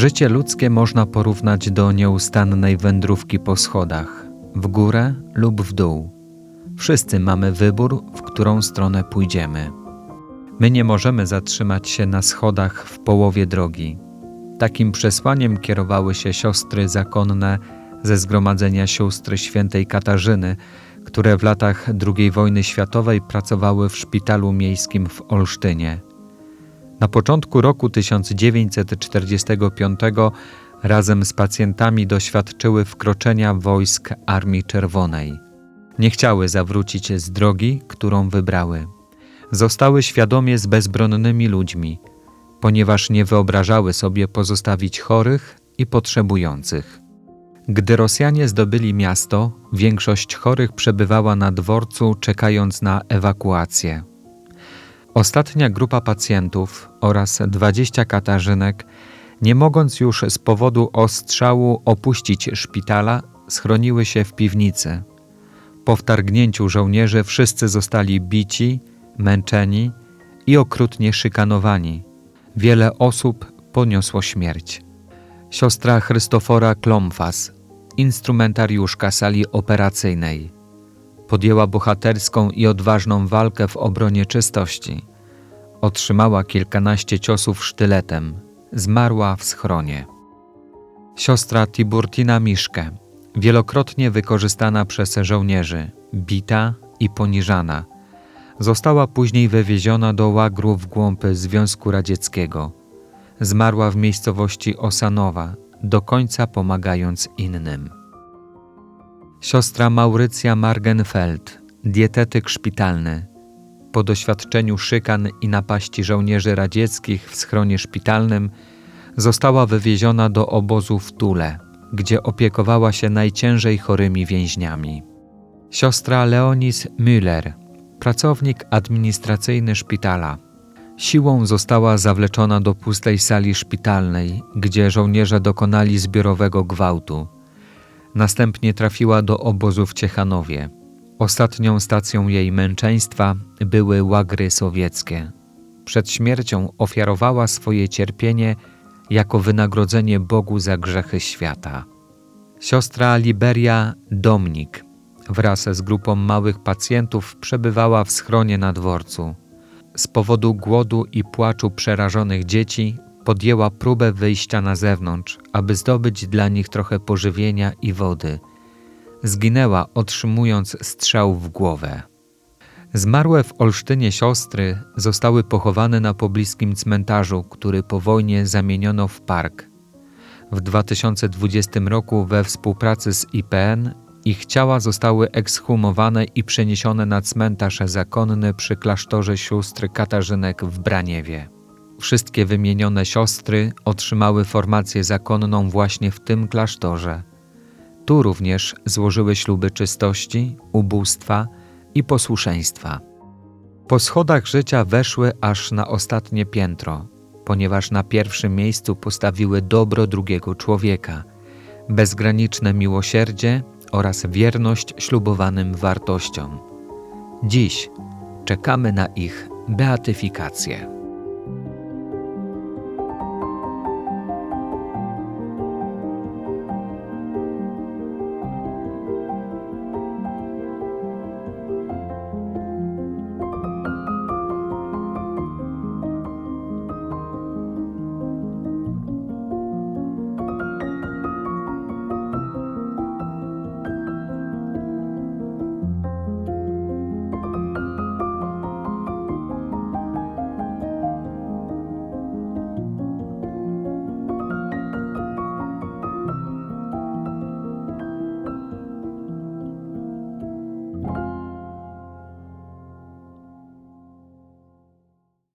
Życie ludzkie można porównać do nieustannej wędrówki po schodach, w górę lub w dół. Wszyscy mamy wybór, w którą stronę pójdziemy. My nie możemy zatrzymać się na schodach w połowie drogi. Takim przesłaniem kierowały się siostry zakonne ze Zgromadzenia Sióstr Świętej Katarzyny, które w latach II wojny światowej pracowały w szpitalu miejskim w Olsztynie. Na początku roku 1945 razem z pacjentami doświadczyły wkroczenia wojsk Armii Czerwonej. Nie chciały zawrócić z drogi, którą wybrały. Zostały świadomie z bezbronnymi ludźmi, ponieważ nie wyobrażały sobie pozostawić chorych i potrzebujących. Gdy Rosjanie zdobyli miasto, większość chorych przebywała na dworcu, czekając na ewakuację. Ostatnia grupa pacjentów oraz 20 katarzynek, nie mogąc już z powodu ostrzału opuścić szpitala, schroniły się w piwnicy. Po wtargnięciu żołnierzy wszyscy zostali bici, męczeni i okrutnie szykanowani. Wiele osób poniosło śmierć. Siostra Chrystofora Klomfas, instrumentariuszka sali operacyjnej, podjęła bohaterską i odważną walkę w obronie czystości. Otrzymała kilkanaście ciosów sztyletem. Zmarła w schronie. Siostra Tiburtina Miszke, wielokrotnie wykorzystana przez żołnierzy, bita i poniżana, została później wywieziona do łagru w głąb Związku Radzieckiego. Zmarła w miejscowości Osanowa, do końca pomagając innym. Siostra Maurycja Margenfeld, dietetyk szpitalny, po doświadczeniu szykan i napaści żołnierzy radzieckich w schronie szpitalnym została wywieziona do obozu w Tule, gdzie opiekowała się najciężej chorymi więźniami. Siostra Leonis Müller, pracownik administracyjny szpitala, siłą została zawleczona do pustej sali szpitalnej, gdzie żołnierze dokonali zbiorowego gwałtu. Następnie trafiła do obozu w Ciechanowie. Ostatnią stacją jej męczeństwa były łagry sowieckie. Przed śmiercią ofiarowała swoje cierpienie jako wynagrodzenie Bogu za grzechy świata. Siostra Liberia Domnik wraz z grupą małych pacjentów przebywała w schronie na dworcu. Z powodu głodu i płaczu przerażonych dzieci podjęła próbę wyjścia na zewnątrz, aby zdobyć dla nich trochę pożywienia i wody. Zginęła, otrzymując strzał w głowę. Zmarłe w Olsztynie siostry zostały pochowane na pobliskim cmentarzu, który po wojnie zamieniono w park. W 2020 roku we współpracy z IPN ich ciała zostały ekshumowane i przeniesione na cmentarz zakonny przy klasztorze sióstr Katarzynek w Braniewie. Wszystkie wymienione siostry otrzymały formację zakonną właśnie w tym klasztorze. Tu również złożyły śluby czystości, ubóstwa i posłuszeństwa. Po schodach życia weszły aż na ostatnie piętro, ponieważ na pierwszym miejscu postawiły dobro drugiego człowieka, bezgraniczne miłosierdzie oraz wierność ślubowanym wartościom. Dziś czekamy na ich beatyfikację.